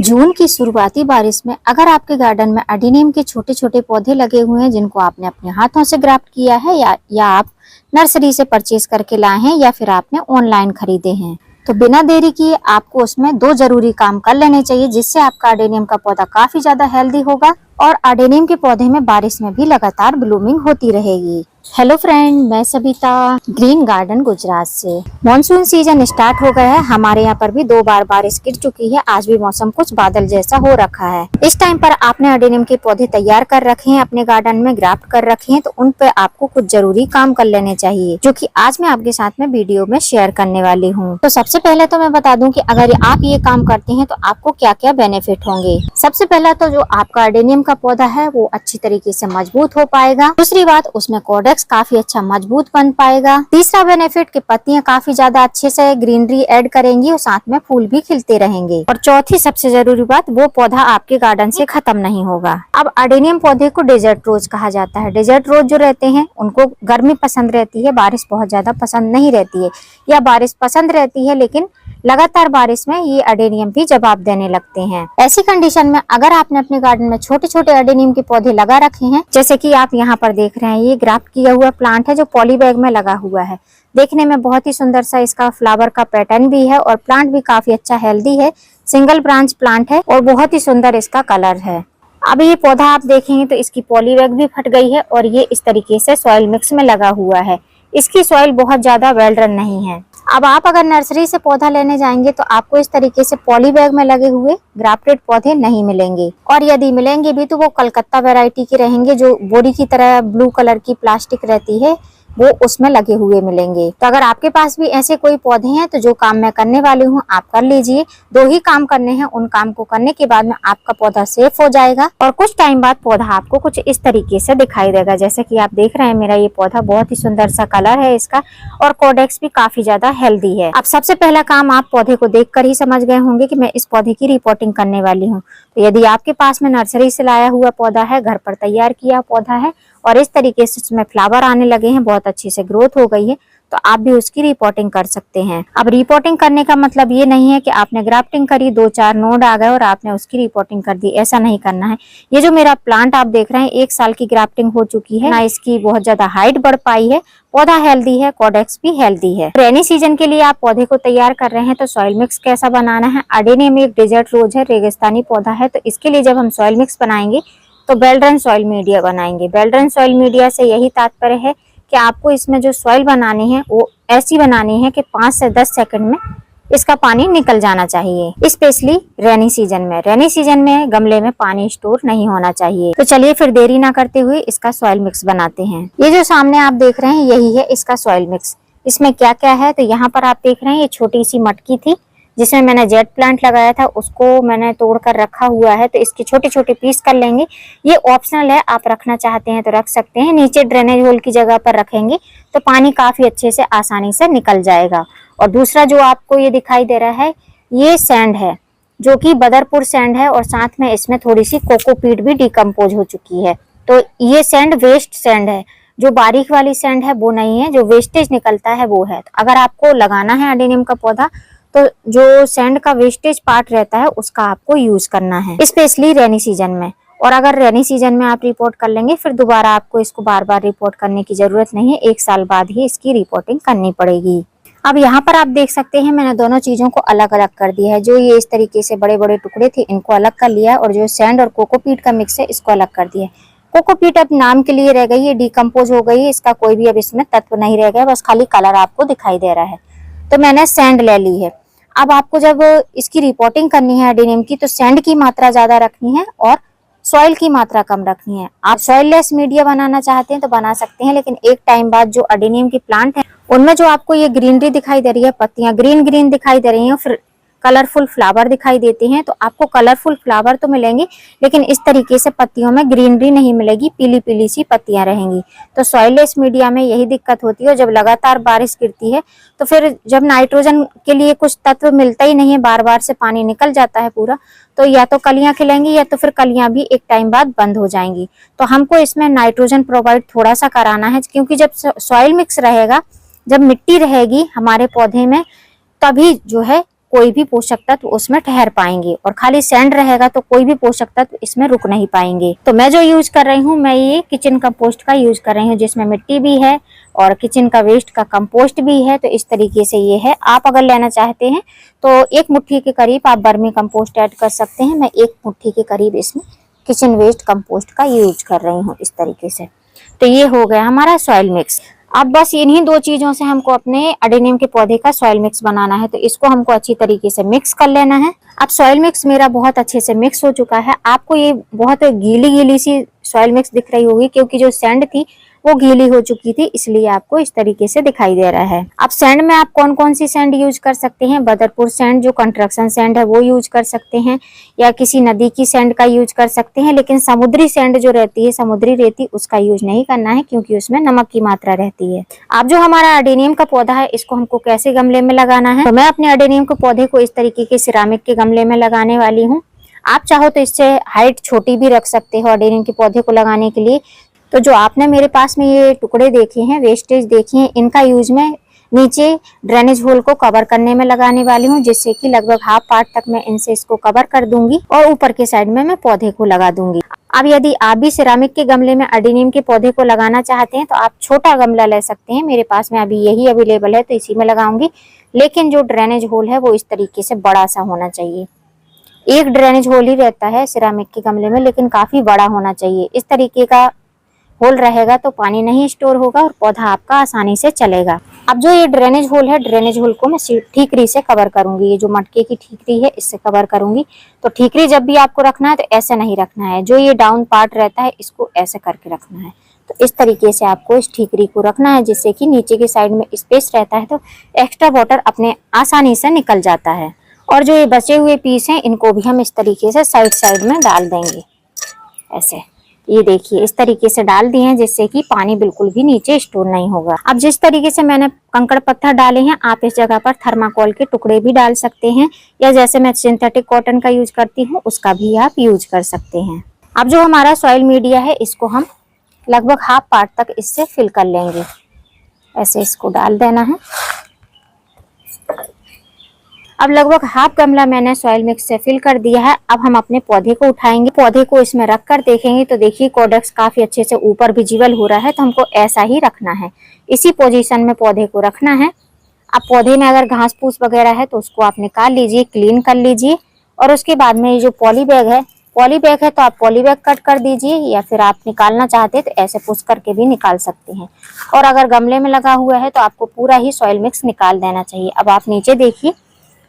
जून की शुरुआती बारिश में अगर आपके गार्डन में एडेनियम के छोटे छोटे पौधे लगे हुए हैं जिनको आपने अपने हाथों से ग्राफ्ट किया है या आप नर्सरी से परचेज करके लाए हैं या फिर आपने ऑनलाइन खरीदे हैं, तो बिना देरी किए आपको उसमें 2 जरूरी काम कर लेने चाहिए जिससे आपका एडेनियम का पौधा काफी ज्यादा हेल्दी होगा और एडेनियम के पौधे में बारिश में भी लगातार ब्लूमिंग होती रहेगी। हेलो फ्रेंड, मैं सबिता ग्रीन गार्डन गुजरात से। मॉनसून सीजन स्टार्ट हो गया है। हमारे यहाँ पर भी 2 बार बारिश गिर चुकी है। आज भी मौसम कुछ बादल जैसा हो रखा है। इस टाइम पर आपने एडेनियम के पौधे तैयार कर रखे हैं, अपने गार्डन में ग्राफ्ट कर रखे हैं, तो उन पे आपको कुछ जरूरी काम कर लेने चाहिए जो कि आज मैं आपके साथ में वीडियो में शेयर करने वाली हूँ। तो सबसे पहले तो मैं बता दूं कि अगर आप ये काम करते हैं तो आपको क्या क्या बेनिफिट होंगे। सबसे पहला तो जो आपका एडेनियम का पौधा है वो अच्छी तरीके से मजबूत हो पाएगा। दूसरी बात, उसमें कोडेक्स काफी अच्छा मजबूत बन पाएगा। तीसरा बेनिफिट कि पत्तियां काफी ज्यादा अच्छे से ग्रीनरी ऐड करेंगी और साथ में फूल भी खिलते रहेंगे। और चौथी सबसे जरूरी बात, वो पौधा आपके गार्डन से खत्म नहीं होगा। अब एडेनियम पौधे को डेजर्ट रोज कहा जाता है। डेजर्ट रोज जो रहते हैं उनको गर्मी पसंद रहती है, बारिश बहुत ज्यादा पसंद नहीं रहती है, या बारिश पसंद रहती है लेकिन लगातार बारिश में ये एडेनियम भी जवाब देने लगते हैं। ऐसी कंडीशन में अगर आपने अपने गार्डन में छोटे छोटे एडेनियम के पौधे लगा रखे हैं, जैसे कि आप यहाँ पर देख रहे हैं, ये ग्राफ्ट किया हुआ प्लांट है जो पॉली बैग में लगा हुआ है। देखने में बहुत ही सुंदर सा इसका फ्लावर का पैटर्न भी है और प्लांट भी काफी अच्छा हेल्दी है। सिंगल ब्रांच प्लांट है और बहुत ही सुंदर इसका कलर है। अब ये पौधा आप देखेंगे तो इसकी पॉली बैग भी फट गई है और ये इस तरीके से सॉइल मिक्स में लगा हुआ है। इसकी सॉइल बहुत ज्यादा वेल रन नहीं है। अब आप अगर नर्सरी से पौधा लेने जाएंगे तो आपको इस तरीके से पॉली बैग में लगे हुए ग्राफ्टेड पौधे नहीं मिलेंगे, और यदि मिलेंगे भी तो वो कलकत्ता वैरायटी के रहेंगे जो बोरी की तरह ब्लू कलर की प्लास्टिक रहती है, वो उसमें लगे हुए मिलेंगे। तो अगर आपके पास भी ऐसे कोई पौधे हैं तो जो काम मैं करने वाली हूँ आप कर लीजिए। 2 ही काम करने हैं, उन काम को करने के बाद में आपका पौधा सेफ हो जाएगा और कुछ टाइम बाद पौधा आपको कुछ इस तरीके से दिखाई देगा। जैसे कि आप देख रहे हैं, मेरा ये पौधा बहुत ही सुंदर सा कलर है इसका और कोडेक्स भी काफी ज्यादा हेल्दी है। अब सबसे पहला काम आप पौधे को देख कर ही समझ गए होंगे कि मैं इस पौधे की रिपोर्टिंग करने वाली हूँ। तो यदि आपके पास में नर्सरी से लाया हुआ पौधा है, घर पर तैयार किया पौधा है और इस तरीके से उसमें फ्लावर आने लगे हैं, बहुत अच्छी से ग्रोथ हो गई है, तो आप भी उसकी रिपोर्टिंग कर सकते हैं। अब रिपोर्टिंग करने का मतलब ये नहीं है कि आपने ग्राफ्टिंग करी, 2-4 नोड आ गए और आपने उसकी रिपोर्टिंग कर दी, ऐसा नहीं करना है। ये जो मेरा प्लांट आप देख रहे हैं, 1 साल की ग्राफ्टिंग हो चुकी है, ना इसकी बहुत ज्यादा हाइट बढ़ पाई है, पौधा हेल्दी है, कोडेक्स भी हेल्दी है। रेनी सीजन के लिए आप पौधे को तैयार कर रहे हैं तो सॉइल मिक्स कैसा बनाना है। एडेनियम एक डेजर्ट रोज है, रेगिस्तानी पौधा है, तो इसके लिए जब हम सॉइल मिक्स बनाएंगे तो बेल्ड्रन सॉइल मीडिया बनाएंगे। बेल्ड्रन सॉइल मीडिया से यही तात्पर्य है कि आपको इसमें जो सॉइल बनानी है वो ऐसी बनानी है कि 5 से 10 सेकंड में इसका पानी निकल जाना चाहिए, स्पेशली रेनी सीजन में। रेनी सीजन में गमले में पानी स्टोर नहीं होना चाहिए। तो चलिए फिर देरी ना करते हुए इसका सॉइल मिक्स बनाते हैं। ये जो सामने आप देख रहे हैं यही है इसका सॉइल मिक्स। इसमें क्या क्या है तो यहाँ पर आप देख रहे हैं, ये छोटी सी मटकी थी जिसमें मैंने जेट प्लांट लगाया था, उसको मैंने तोड़ कर रखा हुआ है, तो इसके छोटे छोटे पीस कर लेंगे। ये ऑप्शनल है, आप रखना चाहते हैं तो रख सकते हैं। नीचे ड्रेनेज होल की जगह पर रखेंगे तो पानी काफी अच्छे से आसानी से निकल जाएगा। और दूसरा जो आपको ये दिखाई दे रहा है, ये सैंड है जो कि बदरपुर सैंड है और साथ में इसमें थोड़ी सी कोकोपीट भी डिकम्पोज हो चुकी है। तो ये सैंड वेस्ट सैंड है, जो बारीक वाली सैंड है वो नहीं है, जो वेस्टेज निकलता है वो है। तो अगर आपको लगाना है एडेनियम का पौधा तो जो सैंड का वेस्टेज पार्ट रहता है उसका आपको यूज करना है, स्पेशली रेनी सीजन में। और अगर रेनी सीजन में आप रिपोर्ट कर लेंगे फिर दोबारा आपको इसको बार बार रिपोर्ट करने की जरूरत नहीं है, 1 साल बाद ही इसकी रिपोर्टिंग करनी पड़ेगी। अब यहाँ पर आप देख सकते हैं मैंने दोनों चीजों को अलग अलग कर दिया है। जो ये इस तरीके से बड़े बड़े टुकड़े थे इनको अलग कर लिया है और जो सैंड और कोकोपीट का मिक्स है इसको अलग कर दिया है। कोकोपीट अब नाम के लिए रह गई है, डिकम्पोज हो गई है, इसका कोई भी अब इसमें तत्व नहीं रह गया, बस खाली कलर आपको दिखाई दे रहा है। तो मैंने सैंड ले ली है। अब आपको जब इसकी रिपोर्टिंग करनी है एडेनियम की तो सैंड की मात्रा ज्यादा रखनी है और सॉइल की मात्रा कम रखनी है। आप सॉइल लेस मीडिया बनाना चाहते हैं तो बना सकते हैं, लेकिन एक टाइम बाद जो एडेनियम की प्लांट है उनमें जो आपको ये ग्रीनरी दिखाई दे रही है, पत्तियां ग्रीन ग्रीन दिखाई दे रही हैं, फिर कलरफुल फ्लावर दिखाई देते हैं, तो आपको कलरफुल फ्लावर तो मिलेंगे लेकिन इस तरीके से पत्तियों में ग्रीनरी नहीं मिलेगी, पीली पीली सी पत्तियां रहेंगी। तो सॉइललेस मीडिया में यही दिक्कत होती है। जब लगातार बारिश गिरती है तो फिर जब नाइट्रोजन के लिए कुछ तत्व मिलता ही नहीं है, बार बार से पानी निकल जाता है पूरा, तो या तो कलियां खिलेंगी या तो फिर कलियां भी एक टाइम बाद बंद हो जाएंगी। तो हमको इसमें नाइट्रोजन प्रोवाइड थोड़ा सा कराना है, क्योंकि जब सॉइल मिक्स रहेगा, जब मिट्टी रहेगी हमारे पौधे में, तभी जो है कोई भी पोषक तत्व उसमें ठहर पाएंगे, और खाली सैंड रहेगा तो कोई भी पोषक तत्व इसमें रुक नहीं पाएंगे। तो मैं जो यूज कर रही हूँ, मैं ये किचन कंपोस्ट का यूज कर रही हूँ, जिसमें मिट्टी भी है और किचन का वेस्ट का कंपोस्ट भी है। तो इस तरीके से ये है। आप अगर लेना चाहते हैं तो 1 मुट्ठी के करीब आप वर्मी कंपोस्ट ऐड कर सकते हैं। मैं 1 मुट्ठी के करीब इसमें किचन वेस्ट कंपोस्ट का यूज कर रही हूँ इस तरीके से। तो ये हो गया हमारा सॉइल मिक्स। अब बस इन्हीं 2 चीजों से हमको अपने अडेनियम के पौधे का सॉइल मिक्स बनाना है। तो इसको हमको अच्छी तरीके से मिक्स कर लेना है। अब सॉइल मिक्स मेरा बहुत अच्छे से मिक्स हो चुका है। आपको ये बहुत गीली गीली सी सॉइल मिक्स दिख रही होगी, क्योंकि जो सैंड थी वो गीली हो चुकी थी, इसलिए आपको इस तरीके से दिखाई दे रहा है। अब सैंड में आप कौन कौन सी सैंड यूज कर सकते हैं? बदरपुर सैंड जो कंस्ट्रक्शन सैंड है वो यूज कर सकते हैं, या किसी नदी की सैंड का यूज कर सकते हैं। लेकिन समुद्री सैंड जो रहती है, समुद्री रेती, उसका यूज नहीं करना है, क्योंकि उसमें नमक की मात्रा रहती है। अब जो हमारा अडेनियम का पौधा है, इसको हमको कैसे गमले में लगाना है? तो मैं अपने अडेनियम के पौधे को इस तरीके के सिरामिक के गमले में लगाने वाली हूँ। आप चाहो तो इससे हाइट छोटी भी रख सकते हो अडेनियम के पौधे को लगाने के लिए। तो जो आपने मेरे पास में ये टुकड़े देखे हैं, वेस्टेज देखी है, इनका यूज मैं नीचे ड्रेनेज होल को कवर करने में लगाने वाली हूँ, जिससे कि लगभग हाफ पार्ट तक मैं इनसे इसको कवर कर दूंगी और ऊपर के साइड में मैं पौधे को लगा दूंगी। अब यदि आप भी सिरामिक के गमले में अडेनियम के पौधे को लगाना चाहते हैं तो आप छोटा गमला ले सकते हैं। मेरे पास में अभी यही अवेलेबल है, तो इसी में लगाऊंगी। लेकिन जो ड्रेनेज होल है वो इस तरीके से बड़ा सा होना चाहिए। 1 ड्रेनेज होल ही रहता है सिरामिक के गमले में, लेकिन काफी बड़ा होना चाहिए। इस तरीके का होल रहेगा तो पानी नहीं स्टोर होगा और पौधा आपका आसानी से चलेगा। अब जो ये ड्रेनेज होल है, ड्रेनेज होल को मैं ठीकरी से कवर करूंगी। ये जो मटके की ठीकरी है, इससे कवर करूंगी। तो ठीकरी जब भी आपको रखना है तो ऐसे नहीं रखना है, जो ये डाउन पार्ट रहता है इसको ऐसे करके रखना है। तो इस तरीके से आपको इस ठीकरी को रखना है, जिससे कि नीचे की साइड में स्पेस रहता है तो एक्स्ट्रा वाटर अपने आसानी से निकल जाता है। और जो ये बचे हुए पीस हैं, इनको भी हम इस तरीके से साइड साइड में डाल देंगे ऐसे। ये देखिए इस तरीके से डाल दिए हैं, जिससे कि पानी बिल्कुल भी नीचे स्टोर नहीं होगा। अब जिस तरीके से मैंने कंकड़ पत्थर डाले हैं, आप इस जगह पर थर्माकोल के टुकड़े भी डाल सकते हैं, या जैसे मैं सिंथेटिक कॉटन का यूज करती हूँ उसका भी आप यूज कर सकते हैं। अब जो हमारा सॉइल मीडिया है, इसको हम लगभग हाफ पार्ट तक इससे फिल कर लेंगे। ऐसे इसको डाल देना है। अब लगभग हाफ गमला मैंने सॉइल मिक्स से फिल कर दिया है। अब हम अपने पौधे को उठाएंगे, पौधे को इसमें रखकर देखेंगे तो देखिए कॉर्डेक्स काफी अच्छे से ऊपर विजिबल हो रहा है। तो हमको ऐसा ही रखना है, इसी पोजीशन में पौधे को रखना है। अब पौधे में अगर घास फूस वगैरह है तो उसको आप निकाल लीजिए, क्लीन कर लीजिए। और उसके बाद में ये जो पॉली बैग है तो आप पॉली बैग कट कर दीजिए, या फिर आप निकालना चाहते हैं तो ऐसे पुश करके भी निकाल सकते हैं। और अगर गमले में लगा हुआ है तो आपको पूरा ही सॉइल मिक्स निकाल देना चाहिए। अब आप नीचे देखिए,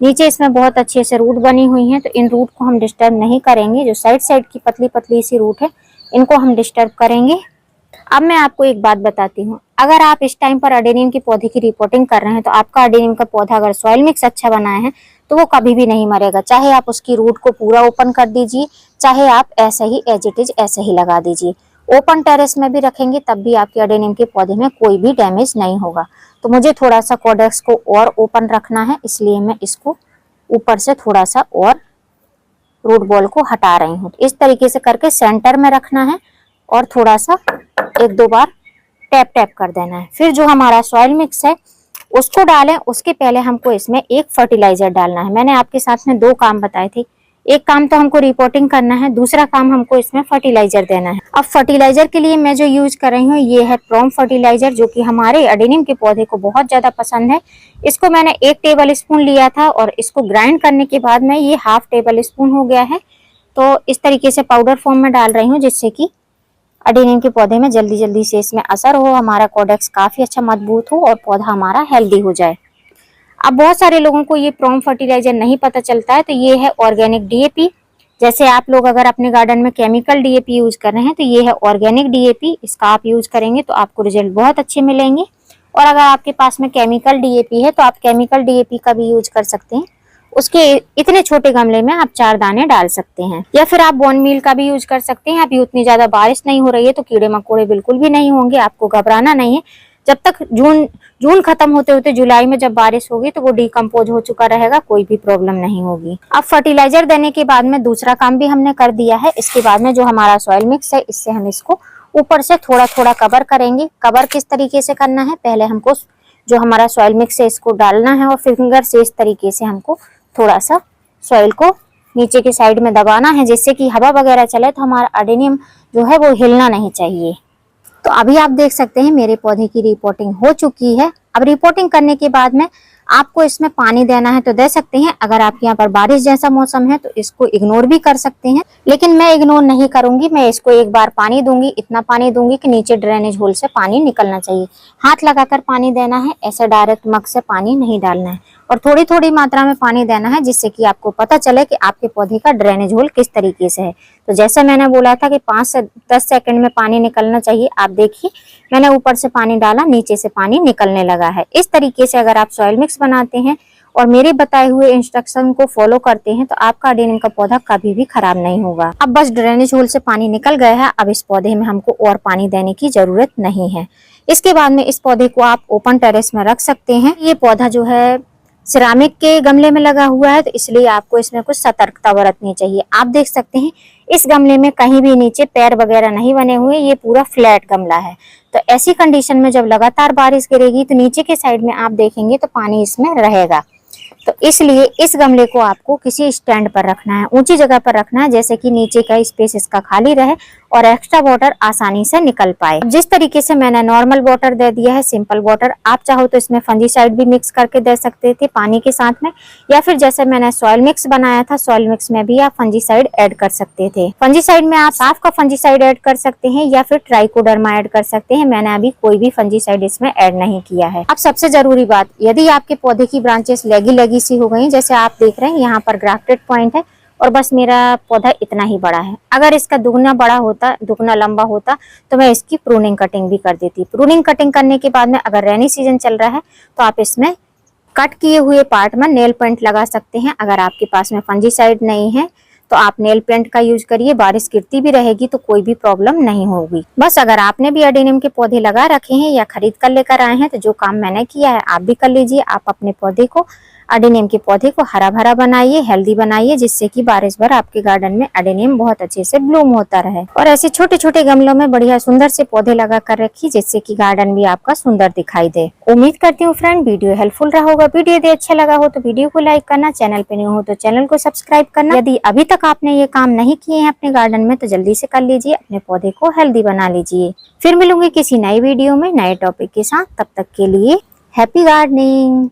नीचे इसमें बहुत अच्छे से रूट बनी हुई हैं, तो इन रूट को हम डिस्टर्ब नहीं करेंगे। जो साइड साइड की पतली पतली सी रूट है, इनको हम डिस्टर्ब करेंगे। अब मैं आपको एक बात बताती हूँ, अगर आप इस टाइम पर अडेनियम के पौधे की रिपोर्टिंग कर रहे हैं तो आपका अडेनियम का पौधा अगर सॉइल मिक्स अच्छा बनाए हैं तो वो कभी भी नहीं मरेगा। चाहे आप उसकी रूट को पूरा ओपन कर दीजिए, चाहे आप ऐसे ही एज इट इज ऐसे ही लगा दीजिए। ओपन टेरेस में भी रखेंगे तब भी आपके अडेनियम के पौधे में कोई भी डैमेज नहीं होगा। तो मुझे थोड़ा सा कॉर्डेक्स को और ओपन रखना है, इसलिए मैं इसको ऊपर से थोड़ा सा और रूट बॉल को हटा रही हूँ। इस तरीके से करके सेंटर में रखना है और थोड़ा सा 1-2 बार टैप टैप कर देना है। फिर जो हमारा सॉइल मिक्स है उसको डालें। उसके पहले हमको इसमें एक फर्टिलाइजर डालना है। मैंने आपके साथ में 2 काम बताए थे, एक काम तो हमको रिपोर्टिंग करना है, दूसरा काम हमको इसमें फर्टिलाइजर देना है। अब फर्टिलाइजर के लिए मैं जो यूज कर रही हूँ ये है प्रोम फर्टिलाइजर, जो कि हमारे अडेनियम के पौधे को बहुत ज्यादा पसंद है। इसको मैंने 1 टेबल स्पून लिया था और इसको ग्राइंड करने के बाद में ये हाफ टेबल स्पून हो गया है। तो इस तरीके से पाउडर फॉर्म में डाल रही हूँ, जिससे कि अडेनियम के पौधे में जल्दी जल्दी से इसमें असर हो, हमारा कॉर्डेक्स काफी अच्छा मजबूत हो और पौधा हमारा हेल्दी हो जाए। अब बहुत सारे लोगों को ये प्रोम फर्टिलाइजर नहीं पता चलता है, तो ये है ऑर्गेनिक डीएपी। जैसे आप लोग अगर अपने गार्डन में केमिकल डीएपी यूज कर रहे हैं तो ये है ऑर्गेनिक डीएपी। इसका आप यूज करेंगे तो आपको रिजल्ट बहुत अच्छे मिलेंगे। और अगर आपके पास में केमिकल डीएपी है तो आप केमिकल डीएपी का भी यूज कर सकते हैं। उसके इतने छोटे गमले में आप 4 दाने डाल सकते हैं, या फिर आप बोन मील का भी यूज कर सकते हैं। अभी उतनी ज्यादा बारिश नहीं हो रही है तो कीड़े मकोड़े बिल्कुल भी नहीं होंगे, आपको घबराना नहीं है। जब तक जून खत्म होते होते जुलाई में जब बारिश होगी तो वो डिकम्पोज हो चुका रहेगा, कोई भी प्रॉब्लम नहीं होगी। अब फर्टिलाइजर देने के बाद में दूसरा काम भी हमने कर दिया है। इसके बाद में जो हमारा सॉइल मिक्स है इससे हम इसको ऊपर से थोड़ा थोड़ा कवर करेंगे। कवर किस तरीके से करना है, पहले हमको जो हमारा सॉइल मिक्स है इसको डालना है और फिंगर से इस तरीके से हमको थोड़ा सा सॉइल को नीचे की साइड में दबाना है, जिससे कि हवा वगैरह चले तो हमारा अडेनियम जो है वो हिलना नहीं चाहिए। तो अभी आप देख सकते हैं मेरे पौधे की रिपोर्टिंग हो चुकी है। अब रिपोर्टिंग करने के बाद में आपको इसमें पानी देना है तो दे सकते हैं। अगर आपके यहाँ पर बारिश जैसा मौसम है तो इसको इग्नोर भी कर सकते हैं, लेकिन मैं इग्नोर नहीं करूंगी। मैं इसको एक बार पानी दूंगी, इतना पानी दूंगी कि नीचे ड्रेनेज होल से पानी निकलना चाहिए। हाथ लगाकर पानी देना है, ऐसे डायरेक्ट मग से पानी नहीं डालना है और थोड़ी थोड़ी मात्रा में पानी देना है, जिससे कि आपको पता चले कि आपके पौधे का ड्रेनेज होल किस तरीके से है। तो जैसे मैंने बोला था कि 5 से 10 सेकंड में पानी निकलना चाहिए, आप देखिए मैंने ऊपर से पानी डाला, नीचे से पानी निकलने लगा है। इस तरीके से अगर आप सॉइल मिक्स बनाते हैं और मेरे बताए हुए इंस्ट्रक्शन को फॉलो करते हैं तो आपका अडेनियम का पौधा कभी भी खराब नहीं होगा। अब बस ड्रेनेज होल से पानी निकल गया है, अब इस पौधे में हमको और पानी देने की जरूरत नहीं है। इसके बाद में इस पौधे को आप ओपन टेरेस में रख सकते हैं। ये पौधा जो है सिरामिक के गमले में लगा हुआ है, तो इसलिए आपको इसमें कुछ सतर्कता बरतनी चाहिए। आप देख सकते हैं इस गमले में कहीं भी नीचे पैर वगैरह नहीं बने हुए, ये पूरा फ्लैट गमला है। तो ऐसी कंडीशन में जब लगातार बारिश गिरेगी तो नीचे के साइड में आप देखेंगे तो पानी इसमें रहेगा। तो इसलिए इस गमले को आपको किसी स्टैंड पर रखना है, ऊंची जगह पर रखना है, जैसे कि नीचे का स्पेस इसका खाली रहे और एक्स्ट्रा वाटर आसानी से निकल पाए। जिस तरीके से मैंने नॉर्मल वाटर दे दिया है, सिंपल वाटर, आप चाहो तो इसमें फंजीसाइड भी मिक्स करके दे सकते थे पानी के साथ में, या फिर जैसे मैंने सॉइल मिक्स बनाया था, सॉइल मिक्स में भी आप फंजीसाइड ऐड कर सकते थे। फंजीसाइड में आप साफ का फंजीसाइड ऐड कर सकते हैं या फिर ट्राइकोडर्मा ऐड कर सकते हैं। मैंने अभी कोई भी फंजीसाइड इसमें ऐड नहीं किया है। अब सबसे जरूरी बात, यदि आपके पौधे की ब्रांचेस लगी लगी सी हो गई, जैसे आप देख रहे हैं यहाँ पर ग्राफ्टेड पॉइंट है और बस मेरा पौधा इतना ही बड़ा है, अगर इसका दुगना बड़ा होता, दुगना लंबा होता तो मैं इसकी प्रूनिंग कटिंग भी कर देती। प्रूनिंग कटिंग करने के बाद में अगर रेनी सीजन चल रहा है तो आप इसमें कट किए हुए पार्ट में नेल पेंट लगा सकते हैं। अगर आपके पास में फंजीसाइड नहीं है तो आप नेल पेंट का यूज करिए, बारिश गिरती भी रहेगी तो कोई भी प्रॉब्लम नहीं होगी। बस अगर आपने भी अडेनियम के पौधे लगा रखे हैं या खरीद कर लेकर आए हैं तो जो काम मैंने किया है आप भी कर लीजिए। आप अपने पौधे को, अडेनियम के पौधे को हरा भरा बनाइए, हेल्दी बनाइए, जिससे कि बारिश भर आपके गार्डन में अडेनियम बहुत अच्छे से ब्लूम होता रहे। और ऐसे छोटे छोटे गमलों में बढ़िया सुंदर से पौधे लगा कर रखिए, जिससे कि गार्डन भी आपका सुंदर दिखाई दे। उम्मीद करती हूँ फ्रेंड वीडियो हेल्पफुल रहा होगा। वीडियो यदि अच्छा लगा हो तो वीडियो को लाइक करना, चैनल पे न्यू हो तो चैनल को सब्सक्राइब करना। यदि अभी तक आपने ये काम नहीं किए हैं अपने गार्डन में तो जल्दी से कर लीजिए, अपने पौधे को हेल्दी बना लीजिए। फिर मिलूंगी किसी नई वीडियो में नए टॉपिक के साथ, तब तक के लिए हैप्पी गार्डनिंग।